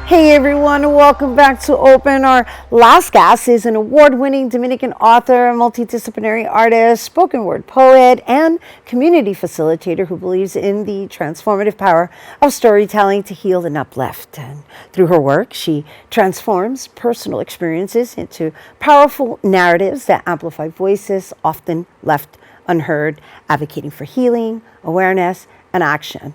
Hey everyone, welcome back to Open. Our last guest is an award-winning Dominican author, multidisciplinary artist, spoken word poet, and community facilitator who believes in the transformative power of storytelling to heal and uplift. And through her work, she transforms personal experiences into powerful narratives that amplify voices often left unheard, advocating for healing, awareness, and action.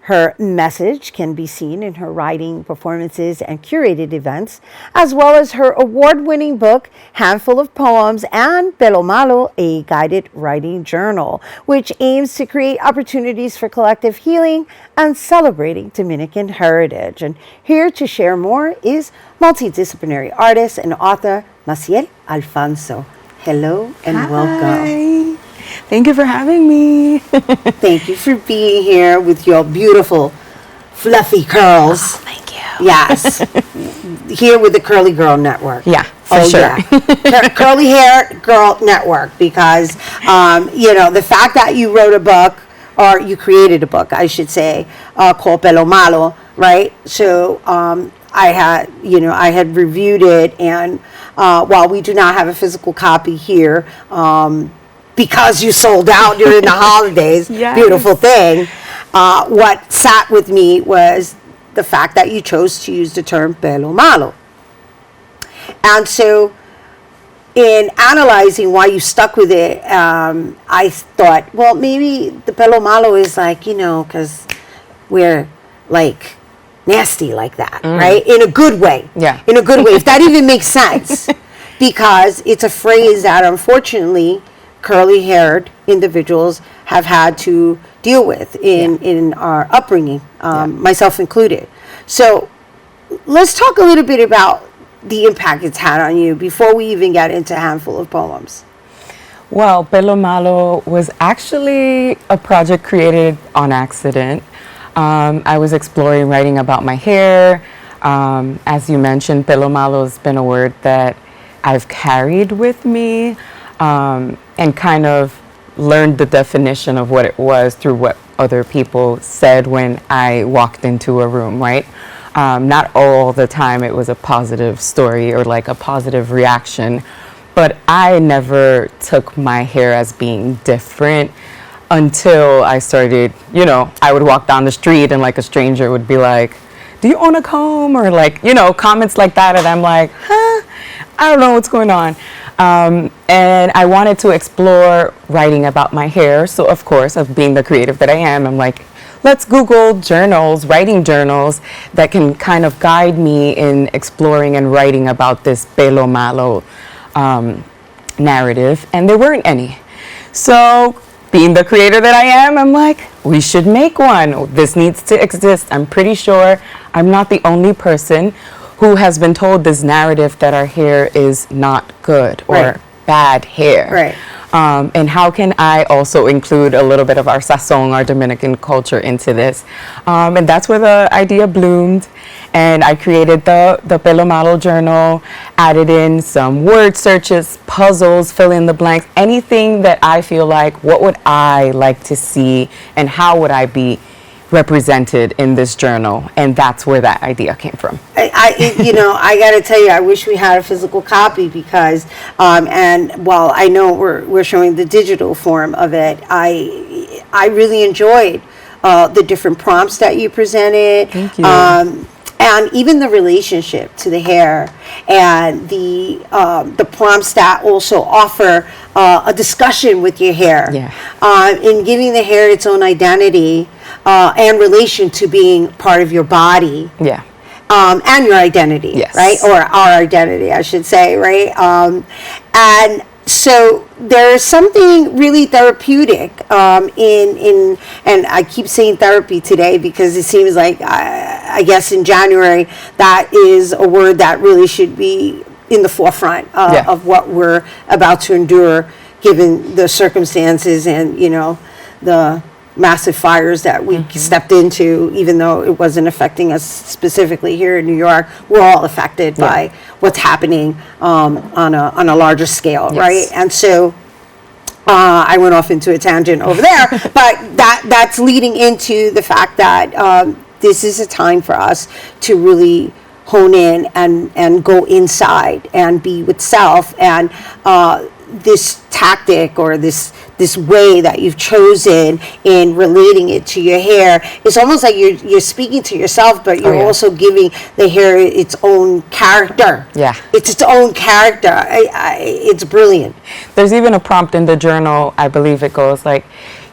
Her message can be seen in her writing, performances, and curated events, as well as her award-winning book, Handful of Poems, and Pelo Malo, a guided writing journal, which aims to create opportunities for collective healing and celebrating Dominican heritage. And here to share more is multidisciplinary artist and author Massiel Alfonso. Hello and welcome. Thank you for having me. Thank you for being here with your beautiful, fluffy curls. Oh, thank you. Yes. Here with the Curly Girl Network. Yeah, for sure. Yeah. Curly Hair Girl Network, because, the fact that you wrote a book, or you created a book, I should say, called Pelo Malo, right? So I had reviewed it, and while we do not have a physical copy here, because you sold out during the holidays, yes. Beautiful thing. What sat with me was the fact that you chose to use the term pelo malo. And so in analyzing why you stuck with it, I thought, well, maybe the pelo malo is like, because we're like nasty like that, right? In a good way. Yeah. In a good way, if that even makes sense. Because it's a phrase that unfortunately curly-haired individuals have had to deal with in our upbringing, myself included. So let's talk a little bit about the impact it's had on you before we even get into Handful of Poems. Well, Pelo Malo was actually a project created on accident. I was exploring writing about my hair. As you mentioned, Pelo Malo has been a word that I've carried with me. And kind of learned the definition of what it was through what other people said when I walked into a room, right? Not all the time it was a positive story or like a positive reaction, but I never took my hair as being different until I started, I would walk down the street and like a stranger would be like, do you own a comb? Or like, comments like that. And I'm like, I don't know what's going on. And I wanted to explore writing about my hair. So of course, of being the creative that I am, I'm like, let's Google journals, writing journals that can kind of guide me in exploring and writing about this pelo malo narrative. And there weren't any. So being the creator that I am, I'm like, we should make one. This needs to exist. I'm pretty sure I'm not the only person who has been told this narrative that our hair is not good or bad hair. Right. And how can I also include a little bit of our sazon, our Dominican culture into this? And that's where the idea bloomed. And I created the Pelo Malo journal, added in some word searches, puzzles, fill in the blanks, anything that I feel like, what would I like to see and how would I be represented in this journal, and that's where that idea came from. I got to tell you, I wish we had a physical copy because, and while I know we're showing the digital form of it, I really enjoyed the different prompts that you presented. Thank you. And even the relationship to the hair and the prompts that also offer a discussion with your hair. Yeah. In giving the hair its own identity and relation to being part of your body. Yeah. And your identity, yes. Right? Or our identity, I should say, right? And so there's something really therapeutic in and I keep saying therapy today because it seems like I guess in January that is a word that really should be in the forefront of what we're about to endure given the circumstances and the massive fires that we stepped into, even though it wasn't affecting us specifically here in New York. We're all affected by what's happening on a larger scale, right? And so I went off into a tangent over there, but that's leading into the fact that this is a time for us to really hone in and go inside and be with self. And this tactic or this way that you've chosen in relating it to your hair, it's almost like you're speaking to yourself, but you're also giving the hair its own character. Yeah. It's its own character. It's brilliant. There's even a prompt in the journal, I believe it goes like,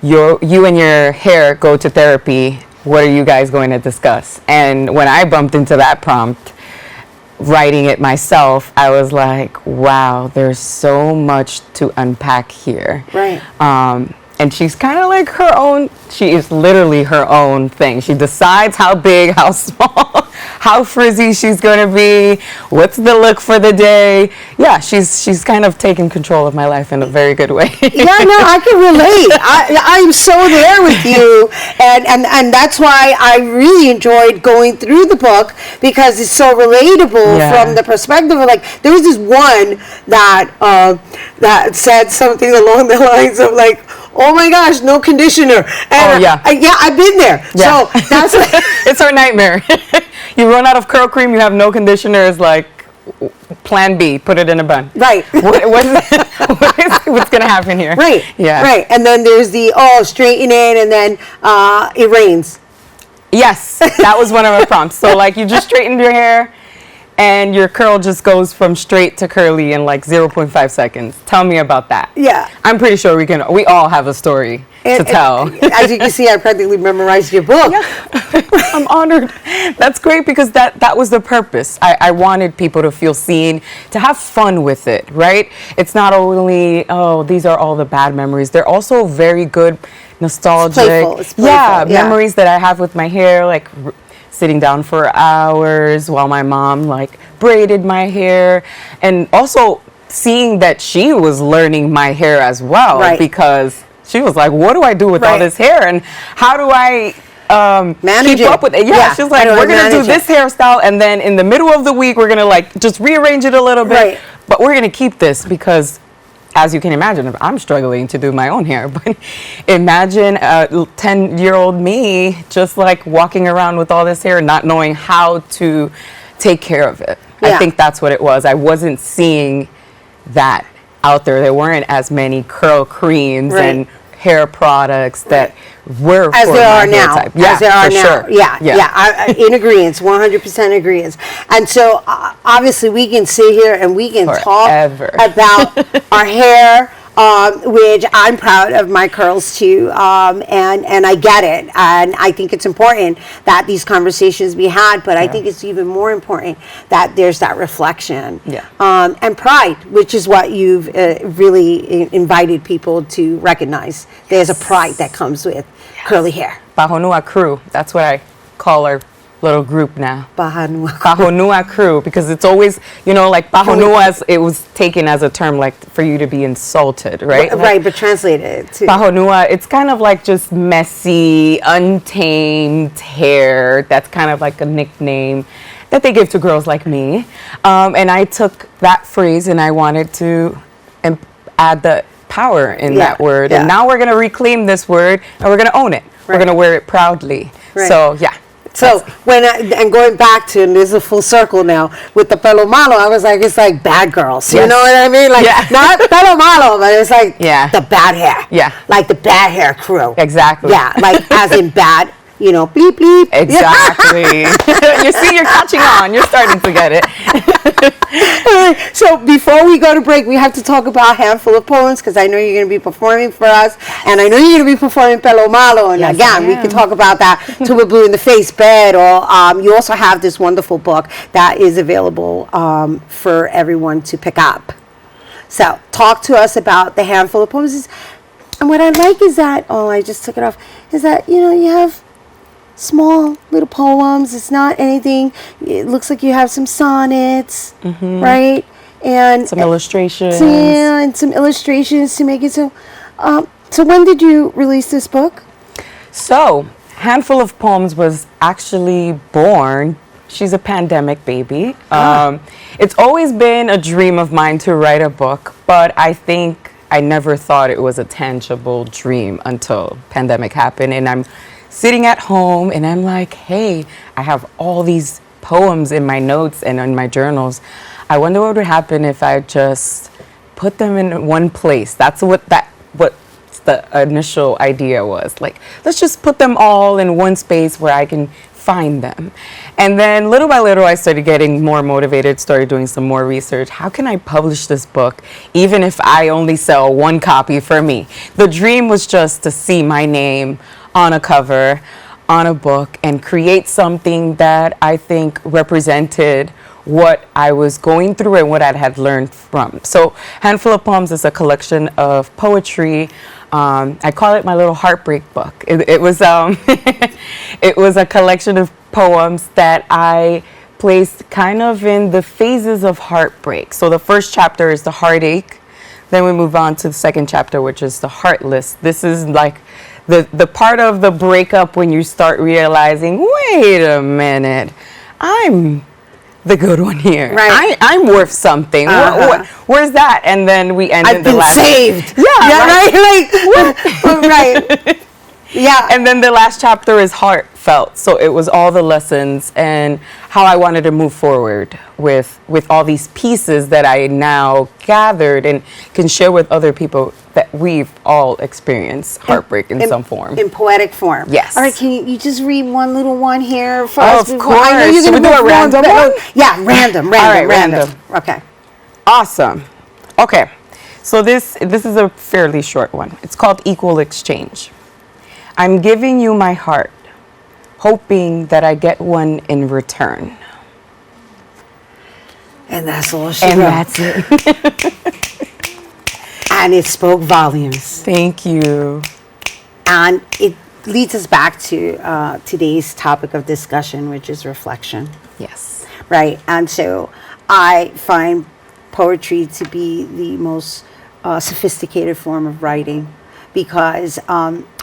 you and your hair go to therapy. What are you guys going to discuss? And when I bumped into that prompt, writing it myself, I was like, wow, there's so much to unpack here. Right. And she's kind of like her own, she is literally her own thing. She decides how big, how small, how frizzy she's going to be, what's the look for the day. Yeah, she's kind of taken control of my life in a very good way. Yeah, no, I can relate. I'm so there with you. And that's why I really enjoyed going through the book, because it's so relatable from the perspective of, like, there was this one that said something along the lines of, like, oh my gosh, no conditioner. And I've been there. Yeah. So that's it's our nightmare. You run out of curl cream, you have no conditioner. It's like plan B, put it in a bun. Right. What's going to happen here? Right. Yeah. Right. And then there's the, straighten it, and then it rains. Yes, that was one of our prompts. So, like, you just straightened your hair, and your curl just goes from straight to curly in like 0.5 seconds. Tell me about that. Yeah. I'm pretty sure we all have a story to tell. As you can see, I practically memorized your book. Yeah. I'm honored. That's great, because that was the purpose. I wanted people to feel seen, to have fun with it, right? It's not only, these are all the bad memories. They're also very good, nostalgic. It's playful. Memories that I have with my hair, like sitting down for hours while my mom like braided my hair, and also seeing that she was learning my hair as well, because she was like, what do I do with all this hair, and how do I keep up with it? She's like, we're gonna do this hairstyle, and then in the middle of the week we're gonna like just rearrange it a little bit, but we're gonna keep this, because as you can imagine, I'm struggling to do my own hair, but imagine a 10-year-old me just like walking around with all this hair, not knowing how to take care of it. I think that's what it was. I wasn't seeing that out there. There weren't as many curl creams and hair products that were as for there my are hair now. type. As there are now. Sure. I, in agreement, 100% agreement. And so obviously we can sit here and we can Forever. talk about our hair, which I'm proud of my curls too, and I get it, and I think it's important that these conversations be had, but I think it's even more important that there's that reflection and pride, which is what you've really invited people to recognize. There's a pride that comes with curly hair. Bahonua crew, that's what I call our little group now. Bahonua crew, because it's always, like Bahonua, it was taken as a term like for you to be insulted, right? Right, but translated to Bahonua, it's kind of like just messy, untamed hair. That's kind of like a nickname that they give to girls like me. And I took that phrase and I wanted to add the power in that word. And now we're going to reclaim this word and we're going to own it. We're going to wear it proudly. So, So and going back to, and this is a full circle now, with the pelo malo, I was like, it's like bad girls. You know what I mean? Like, not pelo malo, but it's like the bad hair. Yeah. Like the bad hair crew. Exactly. Yeah, like as in bad, bleep, bleep. Exactly. You see, you're catching on. You're starting to get it. So before we go to break, we have to talk about Handful of Poems, because I know you're going to be performing for us, and I know you're going to be performing Pelo Malo, and again, we can talk about that till we're blue in the face bed, or you also have this wonderful book that is available for everyone to pick up. So talk to us about the Handful of Poems. And what I like is that, I just took it off, is that, you have small little poems. It's not anything. It looks like you have some sonnets, right? And some illustrations. Yeah, and some illustrations to make it so. So when did you release this book? So, Handful of Poems was actually born. She's a pandemic baby. It's always been a dream of mine to write a book, but I think I never thought it was a tangible dream until pandemic happened, and I'm sitting at home and I'm like, hey, I have all these poems in my notes and in my journals. I wonder what would happen if I just put them in one place. That's what the initial idea was. Like, let's just put them all in one space where I can find them. And then little by little, I started getting more motivated, started doing some more research. How can I publish this book, even if I only sell one copy for me? The dream was just to see my name on a cover, on a book, and create something that I think represented what I was going through and what I had learned from. So Handful of Poems is a collection of poetry. I call it my little heartbreak book. It was it was a collection of poems that I placed kind of in the phases of heartbreak. So the first chapter is the heartache. Then we move on to the second chapter, which is the heartless. This is like the part of the breakup when you start realizing, wait a minute, I'm the good one here. Right. I'm worth something. Where's that? And then we end in the last. I've been saved. Yeah, right. Like, right. Yeah. And then the last chapter is heartfelt. So it was all the lessons and how I wanted to move forward with all these pieces that I now gathered and can share with other people that we've all experienced heartbreak in some form. In poetic form. Yes. All right, can you just read one little one here for us? Of course. I know you're going to do a random one? Yeah, random. All right, random. Okay. Awesome. Okay. So this is a fairly short one. It's called Equal Exchange. I'm giving you my heart, hoping that I get one in return. And that's all she And wrote. that's it. And it spoke volumes. Thank you. And it leads us back to today's topic of discussion, which is reflection. Yes. Right. And so I find poetry to be the most sophisticated form of writing because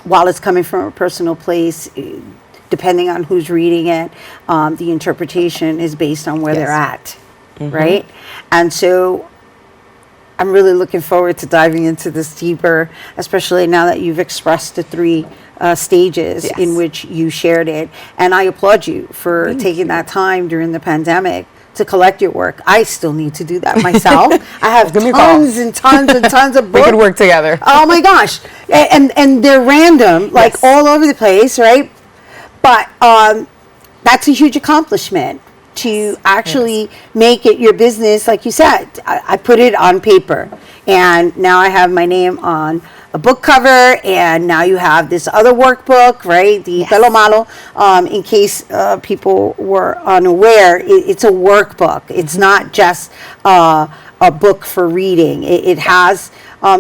while it's coming from a personal place, depending on who's reading it, the interpretation is based on where they're at, right? And so I'm really looking forward to diving into this deeper, especially now that you've expressed the three stages in which you shared it. And I applaud you for taking that time during the pandemic to collect your work. I still need to do that myself. I have tons and tons and tons of books. We could work together. Oh my gosh. And they're random, like all over the place, right? But that's a huge accomplishment to actually make it your business. Like you said, I put it on paper and now I have my name on a book cover, and now you have this other workbook, right? The Pelo Malo. In case people were unaware, it's a workbook. It's not just a book for reading. It has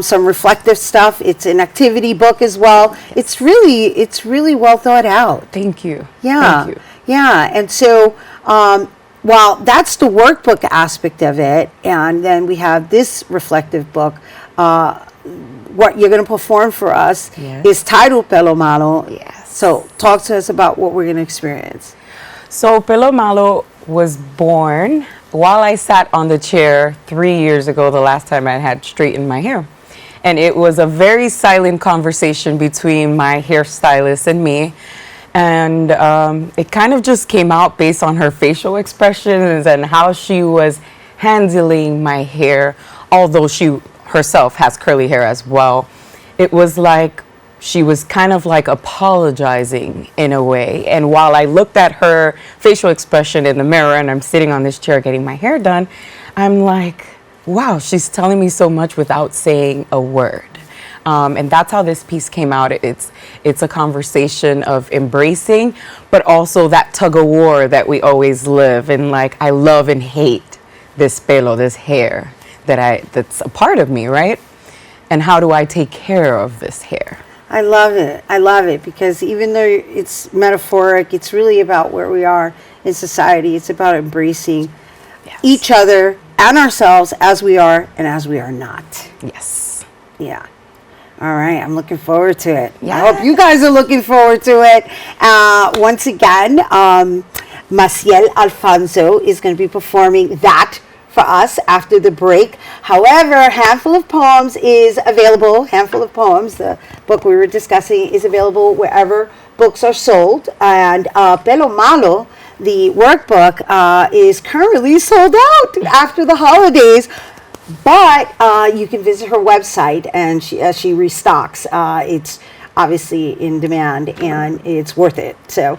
some reflective stuff. It's an activity book as well. It's really well thought out. Thank you. Yeah. Thank you. Yeah. And so while that's the workbook aspect of it, and then we have this reflective book, what you're going to perform for us is titled Pelo Malo. Yes. So talk to us about what we're going to experience. So Pelo Malo was born while I sat on the chair 3 years ago, the last time I had straightened my hair. And it was a very silent conversation between my hairstylist and me. And it kind of just came out based on her facial expressions and how she was handling my hair, although she herself has curly hair as well. It was like she was kind of like apologizing in a way. And while I looked at her facial expression in the mirror and I'm sitting on this chair getting my hair done, I'm like, wow, she's telling me so much without saying a word. And that's how this piece came out. It's a conversation of embracing, but also that tug of war that we always live in. Like, I love and hate this pelo, this hair that's a part of me, right? And how do I take care of this hair? I love it because even though it's metaphoric, it's really about where we are in society. It's about embracing each other and ourselves as we are and as we are not. Yes. Yeah. All right. I'm looking forward to it. Yeah. I hope you guys are looking forward to it. Once again, Massiel Alfonso is going to be performing that for us after the break. However, Handful of Poems is available. Handful of Poems, the book we were discussing, is available wherever books are sold. And Pelo Malo, the workbook is currently sold out after the holidays. But you can visit her website, and as she restocks, it's obviously in demand and it's worth it. So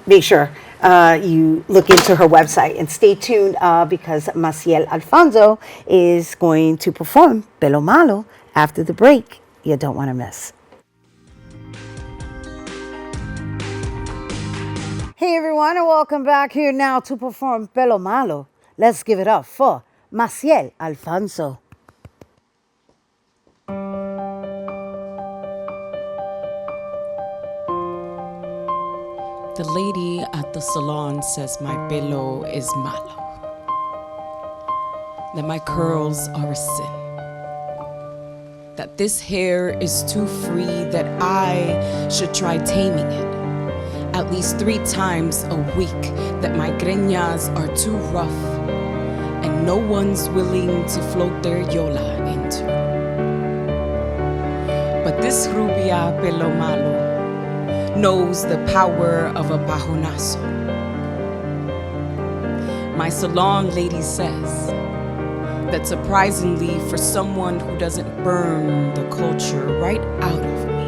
make sure you look into her website and stay tuned because Massiel Alfonso is going to perform Pelo Malo after the break. You don't want to miss. Hey everyone, and welcome back here now to perform Pelo Malo. Let's give it up for Massiel Alfonso. The lady at the salon says my pelo is malo, that my curls are a sin, that this hair is too free, that I should try taming it at least 3 times a week, that my greñas are too rough and no one's willing to float their yola into. But this rubia pelo malo knows the power of a bajonazo. My salon lady says that surprisingly, for someone who doesn't burn the culture right out of me,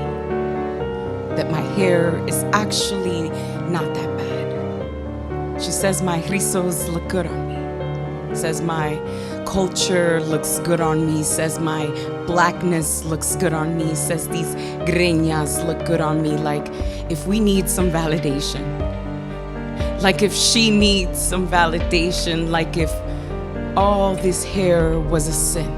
that my hair is actually not that bad. She says my rizos look good on me, says my culture looks good on me, says my blackness looks good on me, says these greñas look good on me, like if we need some validation, like if she needs some validation, like if all this hair was a sin,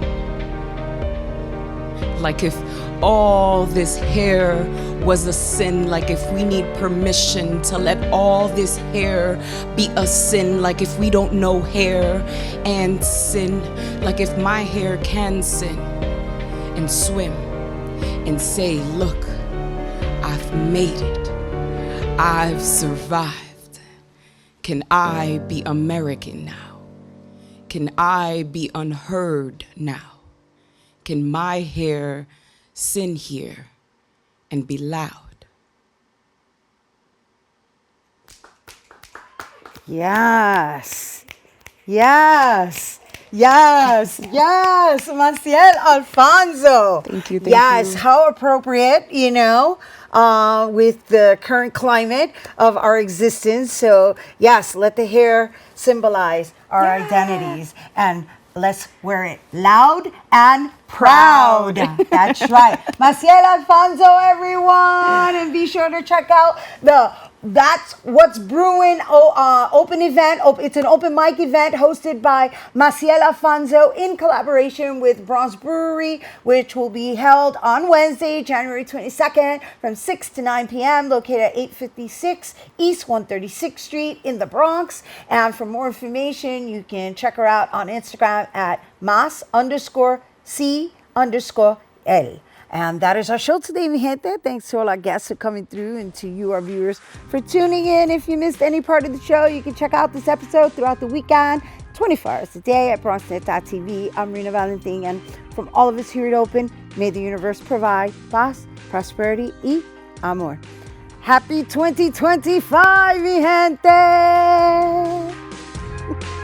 like if all this hair was a sin, like if we need permission to let all this hair be a sin, like if we don't know hair and sin, like if my hair can sin and swim and say, look, I've made it, I've survived. Can I be American now? Can I be unheard now? Can my hair sin here and be loud? Yes, yes, yes, yes, Massiel Alfonso. Thank you. Yes, how appropriate, with the current climate of our existence. So, yes, let the hair symbolize our identities, and let's wear it loud and proud. That's right. Massiel Alfonso, everyone. And be sure to check out the That's What's Brewing open event. It's an open mic event hosted by Massiel Alfonso in collaboration with Bronx Brewery, which will be held on Wednesday, January 22nd from 6 to 9 p.m. located at 856 East 136th Street in the Bronx. And for more information, you can check her out on Instagram at mas_c_l. And that is our show today, mi gente. Thanks to all our guests for coming through, and to you, our viewers, for tuning in. If you missed any part of the show, you can check out this episode throughout the weekend, 24 hours a day at BronxNet.tv. I'm Rena Valentin, and from all of us here at Open, may the universe provide paz, prosperity, y amor. Happy 2025, mi gente!